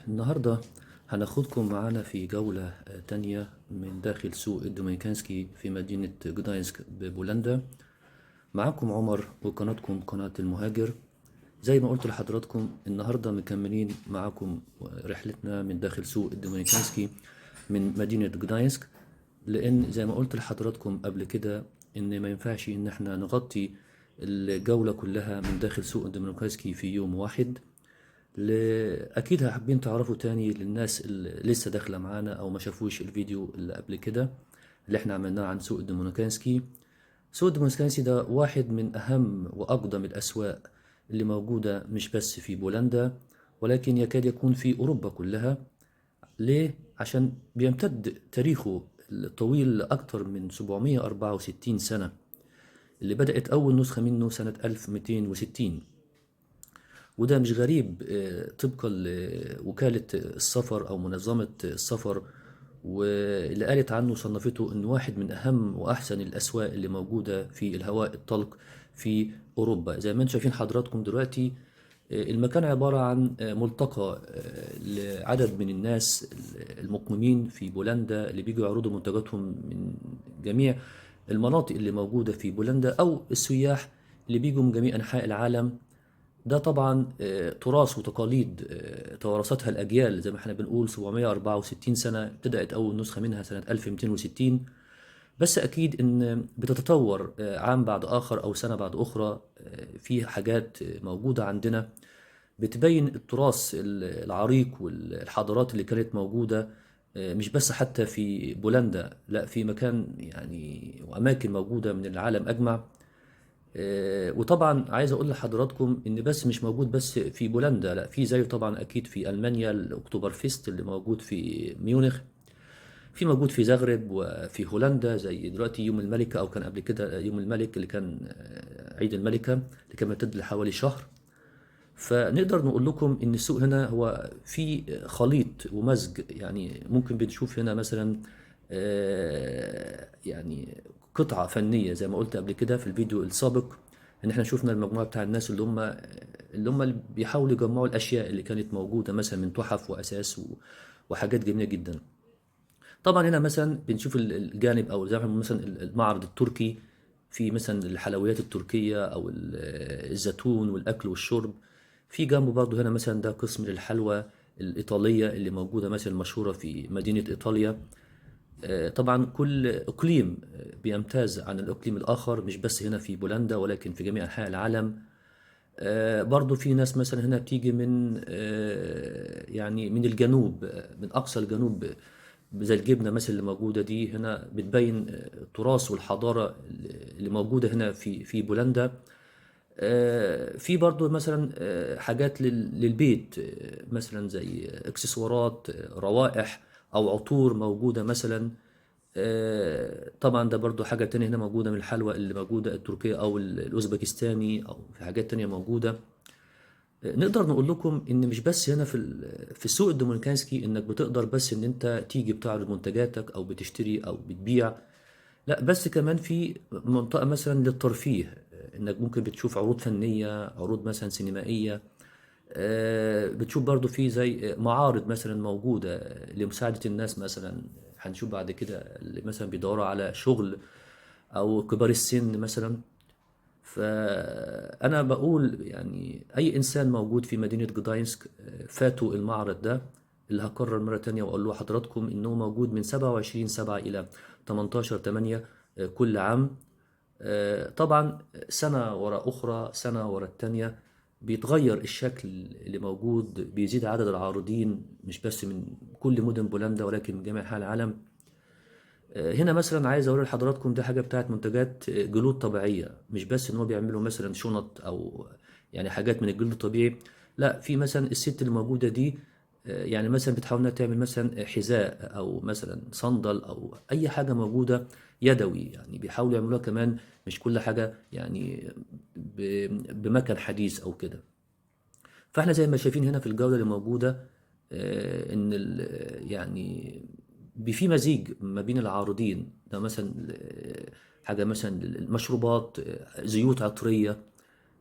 النهاردة هناخدكم معانا في جولة تانية من داخل سوق الدومينيكانسكي في مدينة جداينسك ببولندا. معاكم عمر وقناتكم قناة المهاجر. زي ما قلت لحضراتكم النهاردة مكملين معاكم رحلتنا من داخل سوق الدومينيكانسكي من مدينة جداينسك، لأن زي ما قلت لحضراتكم قبل كده إن ما ينفعش إن احنا نغطي الجولة كلها من داخل سوق الدومينيكانسكي في يوم واحد. أكيد حابين تعرفوا تاني للناس اللي لسه داخلة معانا أو ما شافوش الفيديو اللي قبل كده اللي احنا عملناه عن سوق الدومينيكانسكي. سوق الدومينيكانسكي ده واحد من أهم وأقدم الأسواق اللي موجودة مش بس في بولندا، ولكن يكاد يكون في أوروبا كلها. ليه؟ عشان بيمتد تاريخه الطويل لأكثر من 764 سنة، اللي بدأت أول نسخة منه سنة 1260. وده مش غريب، طبقا لوكالة السفر أو منظمة السفر، واللي قالت عنه صنفته إنه واحد من أهم وأحسن الأسواق اللي موجودة في الهواء الطلق في أوروبا. زي ما انتم شايفين حضراتكم دلوقتي، المكان عبارة عن ملتقى لعدد من الناس المقيمين في بولندا اللي بيجوا يعرضوا منتجاتهم من جميع المناطق اللي موجودة في بولندا، أو السياح اللي بيجوا من جميع أنحاء العالم. ده طبعا تراث وتقاليد توارثتها الأجيال. زي ما احنا بنقول 764 سنة، ابتدأت أول نسخة منها سنة 1260. بس أكيد إن بتتطور عام بعد آخر أو سنة بعد أخرى. في حاجات موجودة عندنا بتبين التراث العريق والحضارات اللي كانت موجودة، مش بس حتى في بولندا، لا في مكان يعني وأماكن موجودة من العالم أجمع. وطبعا عايز اقول لحضراتكم ان بس مش موجود بس في بولندا، لا في زيه طبعا اكيد في المانيا الاكتوبر فيست اللي موجود في ميونخ، في موجود في زغرب وفي هولندا زي دلوقتي يوم الملكة، او كان قبل كده يوم الملك اللي كان عيد الملكة اللي كان بيمتد لحوالي شهر. فنقدر نقول لكم ان السوق هنا هو في خليط ومزج. يعني ممكن بنشوف هنا مثلا يعني قطعة فنية زي ما قلت قبل كده في الفيديو السابق، ان احنا شفنا المجموعة بتاع الناس اللي بيحاولوا يجمعوا الاشياء اللي كانت موجودة مثلا من تحف واساس وحاجات جميلة جدا. طبعا هنا مثلا بنشوف الجانب او زي ما احنا مثلا المعرض التركي، في مثلا الحلويات التركية او الزيتون والاكل والشرب. في جنبه برضه هنا مثلا ده قسم للحلوى الإيطالية اللي موجودة مثلا مشهورة في مدينة إيطاليا. طبعا كل إقليم بيمتاز عن الإقليم الآخر، مش بس هنا في بولندا ولكن في جميع أنحاء العالم. برضو في ناس مثلا هنا بتيجي من يعني من الجنوب، من أقصى الجنوب، زي الجبنة مثلا اللي موجودة دي هنا بتبين التراث والحضارة اللي موجودة هنا في بولندا. في برضو مثلا حاجات للبيت، مثلا زي اكسسوارات، روائح او عطور موجودة مثلا. طبعا ده برضو حاجة تانية هنا موجودة من الحلوى اللي موجودة التركية او الاوزبكستاني، او في حاجات تانية موجودة. نقدر نقول لكم ان مش بس هنا في السوق الدومينيكانسكي انك بتقدر بس ان انت تيجي بتعرض منتجاتك او بتشتري او بتبيع، لا بس كمان في منطقة مثلا للترفيه، انك ممكن بتشوف عروض فنية، عروض مثلا سينمائية. بتشوف برضو في زي معارض مثلا موجودة لمساعدة الناس، مثلا هنشوف بعد كده اللي مثلا بيدوروا على شغل او كبار السن مثلا. فأنا بقول يعني أي إنسان موجود في مدينة جداينسك فاتوا المعرض ده، اللي هكرر مرة تانية وأقول له حضراتكم إنه موجود من 27/7 إلى 18/8 كل عام. طبعا سنة وراء أخرى، سنة وراء التانية بيتغير الشكل اللي موجود، بيزيد عدد العارضين مش بس من كل مدن بولندا ولكن من جميع أنحاء العالم. هنا مثلا عايز اوري لحضراتكم دي حاجه بتاعت منتجات جلود طبيعيه، مش بس ان هو بيعملوا مثلا شنط او يعني حاجات من الجلد الطبيعي. لا في مثلا الست اللي موجوده دي يعني مثلا بتحاول انها تعمل مثلا حذاء او مثلا صندل او اي حاجه موجوده يدوي، يعني بيحاولوا يعملوها كمان، مش كل حاجه يعني بمكان حديث او كده. فاحنا زي ما شايفين هنا في الجوله اللي موجوده ان يعني في مزيج ما بين العارضين ده، مثلا حاجه مثلا المشروبات، زيوت عطريه.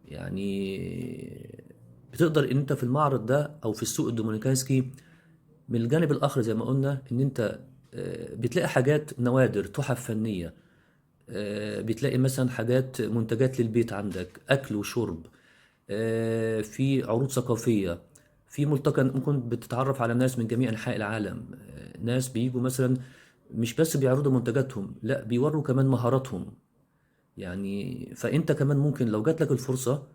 يعني بتقدر ان انت في المعرض ده او في السوق الدومينيكانسكي من الجانب الآخر زي ما قلنا إن أنت بتلاقي حاجات نوادر تحف فنية. بتلاقي مثلا حاجات منتجات للبيت عندك أكل وشرب. في عروض ثقافية. في ملتقى ممكن بتتعرف على ناس من جميع أنحاء العالم. ناس بيجوا مثلا مش بس بيعرضوا منتجاتهم، لا بيوروا كمان مهاراتهم. يعني فأنت كمان ممكن لو جات لك الفرصة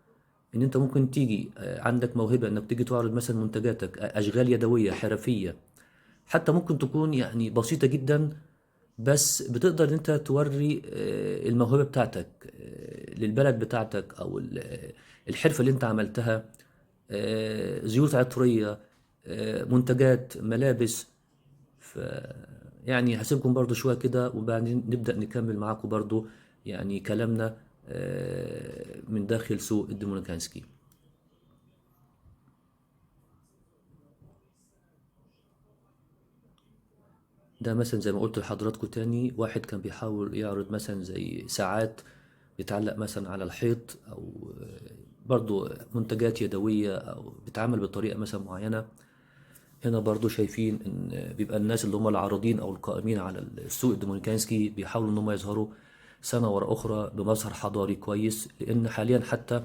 إن أنت ممكن تيجي عندك موهبة إنك تيجي تعرض مثلا منتجاتك، أشغال يدوية حرفية، حتى ممكن تكون يعني بسيطة جدا، بس بتقدر إن أنت توري الموهبة بتاعتك للبلد بتاعتك، أو الحرفة اللي أنت عملتها. زيوت عطرية، منتجات ملابس. ف يعني هسيبكم برضو شوية كده وبعدين نبدأ نكمل معاكم برضو يعني كلامنا من داخل سوق الديمونيكانسكي. ده مثلا زي ما قلت لحضراتكم تاني، واحد كان بيحاول يعرض مثلا زي ساعات بيتعلق مثلا على الحيط، او برضو منتجات يدوية او بتتعمل بطريقة مثلا معينة. هنا برضو شايفين ان بيبقى الناس اللي هم العارضين او القائمين على السوق الدومينيكانسكي بيحاولوا ان هم يظهروا سنة ورا اخرى بمظهر حضاري كويس، لان حاليا حتى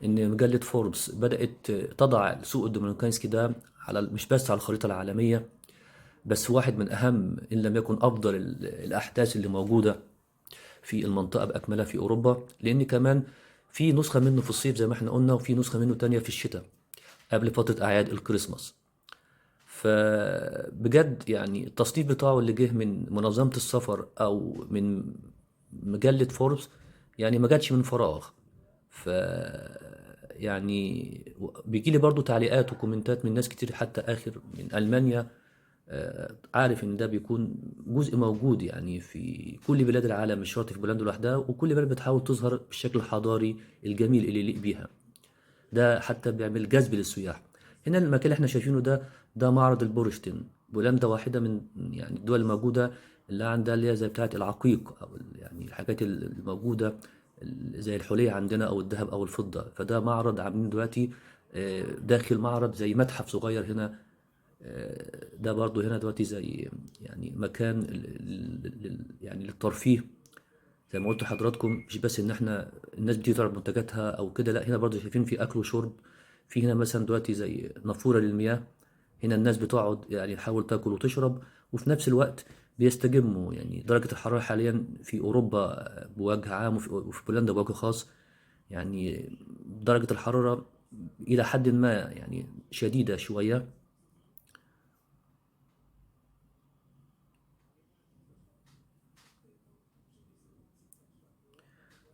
ان مجلة فوربس بدأت تضع السوق الدومينيكانسكي ده على مش بس على الخريطة العالمية، بس واحد من أهم إن لم يكن أفضل الأحداث اللي موجودة في المنطقة بأكملها في أوروبا، لأن كمان في نسخة منه في الصيف زي ما احنا قلنا، وفي نسخة منه تانية في الشتاء قبل فترة أعياد الكريسماس. فبجد يعني التصنيف بتاعه اللي جه من منظمة السفر أو من مجلة فوربس يعني ما جاتش من فراغ. ف يعني بيجي لي برضو تعليقات وكومنتات من ناس كتير، حتى آخر من ألمانيا. عارف ان ده بيكون جزء موجود يعني في كل بلاد العالم، مش شرط في بولندا لوحدها، وكل بلد بتحاول تظهر بالشكل الحضاري الجميل اللي يليق بيها. ده حتى بيعمل جذب للسياح. هنا المكان اللي احنا شايفينه ده معرض البورشتين. بولندا واحدة من يعني الدول الموجودة اللي عندها اللي هي زي بتاعة العقيق، او يعني الحاجات الموجودة زي الحلية عندنا او الذهب او الفضة. فده معرض عاملين دلوقتي داخل معرض زي متحف صغير هنا. ده برضو هنا دلوقتي زي يعني مكان يعني للترفيه. زي ما قلت لحضراتكم مش بس ان احنا الناس بتيجي تعرض منتجاتها او كده، لا هنا برضو شايفين في اكل وشرب. في هنا مثلا دلوقتي زي نافورة للمياه. هنا الناس بتقعد يعني تحاول تاكل وتشرب، وفي نفس الوقت بيستجموا. يعني درجة الحرارة حاليا في أوروبا بوجه عام وفي بولندا بوجه خاص، يعني درجة الحرارة إلى حد ما يعني شديدة شوية.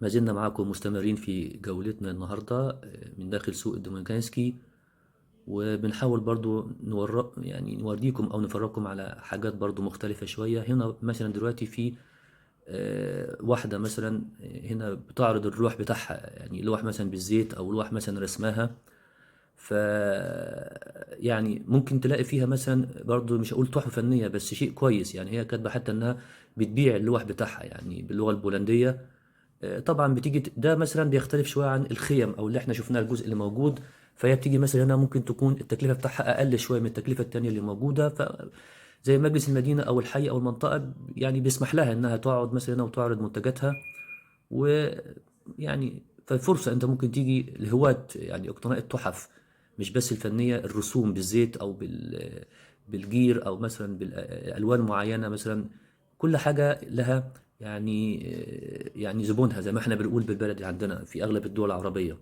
ما زلنا معاكم مستمرين في جولتنا النهاردة من داخل سوق الدومينيكانسكي، وبنحاول برضو يعني نوريكم أو نفرجكم على حاجات برضو مختلفة شوية. هنا مثلا دلوقتي في واحدة مثلا هنا بتعرض اللوح بتاعها، يعني لوح مثلا بالزيت أو لوح مثلا رسمها. ف يعني ممكن تلاقي فيها مثلا برضو مش هقول تحفة فنية، بس شيء كويس. يعني هي كاتبة حتى إنها بتبيع اللوح بتاعها يعني باللغة البولندية. طبعا بتيجي ده مثلا بيختلف شويه عن الخيم او اللي احنا شفناه الجزء اللي موجود. فهي بتيجي مثلا هنا ممكن تكون التكلفه بتاعها اقل شويه من التكلفه التانيه اللي موجوده. زي مجلس المدينه او الحي او المنطقه يعني بيسمح لها انها تقعد مثلا هنا وتعرض منتجاتها. ويعني ففرصه انت ممكن تيجي لهواة يعني اقتناء التحف، مش بس الفنيه، الرسوم بالزيت او بالجير او مثلا بالالوان معينه مثلا. كل حاجه لها يعني يعني زبونها زي ما احنا بنقول بالبلدي عندنا في اغلب الدول العربيه.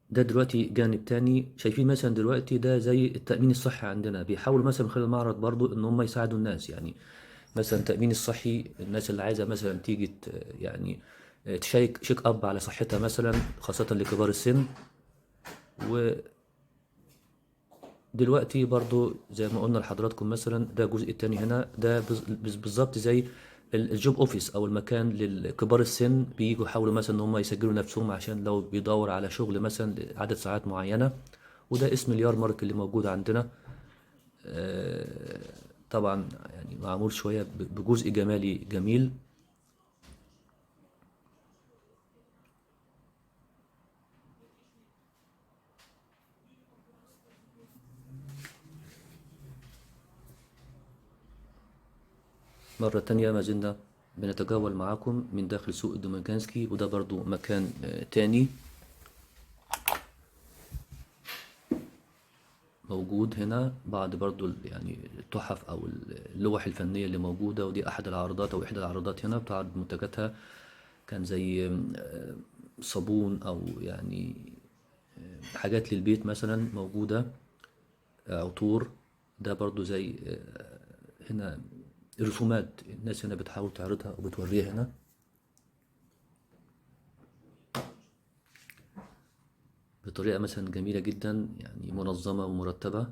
ده دلوقتي جانب تاني شايفين مثلا دلوقتي ده زي التأمين الصحي عندنا، بيحاولوا مثلا من خلال المعرض برضو ان هم يساعدوا الناس. يعني مثلا التأمين الصحي، الناس اللي عايزة مثلا تيجي يعني تشيك شيك اب على صحتها مثلا، خاصة لكبار السن. ودلوقتي برضو زي ما قلنا لحضراتكم مثلا ده الجزء التاني هنا، ده بالظبط زي الجوب اوفيس او المكان لكبار السن، بييجوا يحاولوا مثلا ان هم يسجلوا نفسهم عشان لو بيدور على شغل مثلا لعدد ساعات معينة. وده اسم اليار مارك اللي موجود عندنا. آه، طبعا يعني معمول شوية بجزء جمالي جميل. مرة تانية ما زلنا بنتجول معاكم من داخل سوق الدومينيكانسكي، وده برضو مكان تاني موجود هنا. بعض برضو يعني التحف أو اللوح الفنية اللي موجودة، ودي أحد العرضات أو إحدى العرضات هنا بتعرض منتجاتها. كان زي صابون أو يعني حاجات للبيت مثلا موجودة، عطور. ده برضو زي هنا رسومات الناس هنا بتحاول تعرضها وبتوريها هنا. بطريقة مثلا جميلة جدا، يعني منظمة ومرتبة.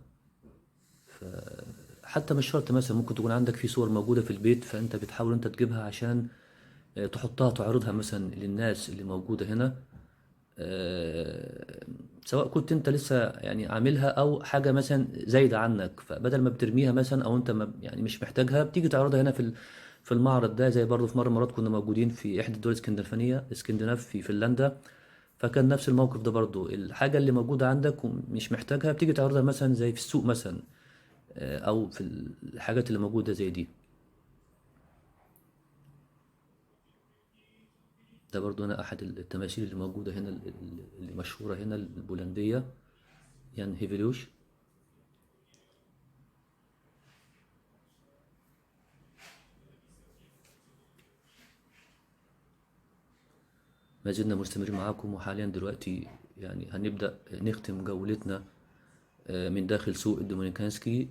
حتى مش شرط مثلا، ممكن تكون عندك في صور موجودة في البيت، فأنت بتحاول أنت تجيبها عشان تحطها تعرضها مثلا للناس اللي موجودة هنا. سواء كنت انت لسه يعني عاملها او حاجه مثلا زايده عنك، فبدل ما بترميها مثلا او انت ما يعني مش محتاجها، بتيجي تعرضها هنا في المعرض ده. زي برضه في مره مرات كنا موجودين في احدى الدول الاسكندنافيه اسكندناف في فنلندا، فكان نفس الموقف ده برضه. الحاجه اللي موجوده عندك ومش محتاجها بتيجي تعرضها مثلا زي في السوق مثلا، او في الحاجات اللي موجوده زي دي. ده برضه هنا احد التماثيل اللي موجوده هنا اللي مشهوره هنا البولنديه، يعني هيفيلوش. ما زلنا مستمرين معاكم، وحاليا دلوقتي يعني هنبدأ نختم جولتنا من داخل سوق الدومينيكانسكي،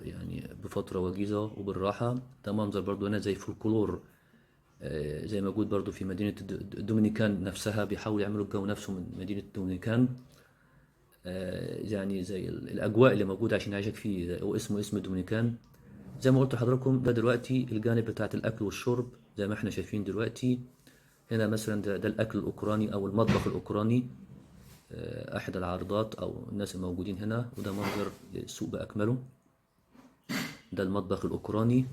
يعني بفترة وجيزة وبالراحة. ده منظر برضو هنا زي فولكلور، زي موجود برضو في مدينة الدومينيكان نفسها. بيحاولوا يعملوا الجو نفسه من مدينة الدومينيكان، يعني زي الأجواء اللي موجودة عشان يعيشك فيه، واسمه اسم الدومينيكان. زي ما قلت لحضراتكم، ده دلوقتي الجانب بتاعت الأكل والشرب زي ما احنا شايفين دلوقتي. هنا مثلا ده الأكل الأوكراني أو المطبخ الأوكراني، أحد العارضات أو الناس الموجودين هنا. وده منظر السوق بأكمله، ده المطبخ الأوكراني.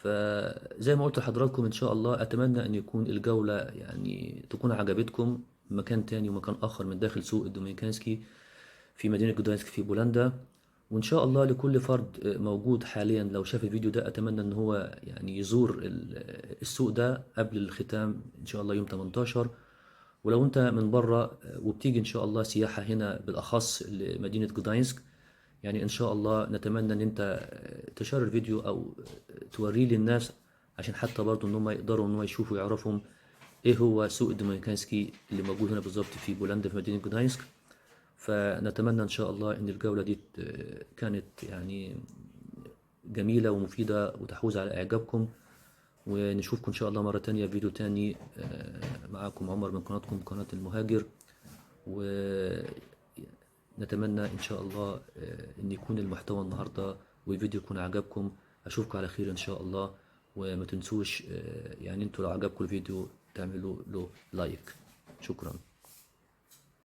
فزي ما قلت لحضراتكم، إن شاء الله أتمنى أن يكون الجولة يعني تكون عجبتكم. مكان تاني ومكان آخر من داخل سوق الدومينيكانسكي في مدينة جدانسك في بولندا. وإن شاء الله لكل فرد موجود حاليا لو شاف الفيديو ده، أتمنى أن هو يعني يزور السوق ده قبل الختام إن شاء الله يوم 18. ولو أنت من بره وبتيجي إن شاء الله سياحة هنا بالأخص لمدينة جدانسك، يعني إن شاء الله نتمنى إن أنت تشار الفيديو أو توريه للناس، عشان حتى برضه إن هم يقدروا إن هم يشوفوا ويعرفوا إيه هو سوق الدومينيكانسكي اللي موجود هنا بالظبط في بولندا في مدينة جدانسك. فنتمنى إن شاء الله إن الجولة دي كانت يعني جميلة ومفيدة وتحوز على إعجابكم. ونشوفكم إن شاء الله مرة تانية في فيديو تاني. معاكم عمر من قناتكم قناة المهاجر. ونتمنى إن شاء الله إن يكون المحتوى النهاردة والفيديو يكون عجبكم. أشوفكم على خير إن شاء الله. وما تنسوش يعني انتوا لو عجبكم الفيديو تعملوا له لايك. شكرا.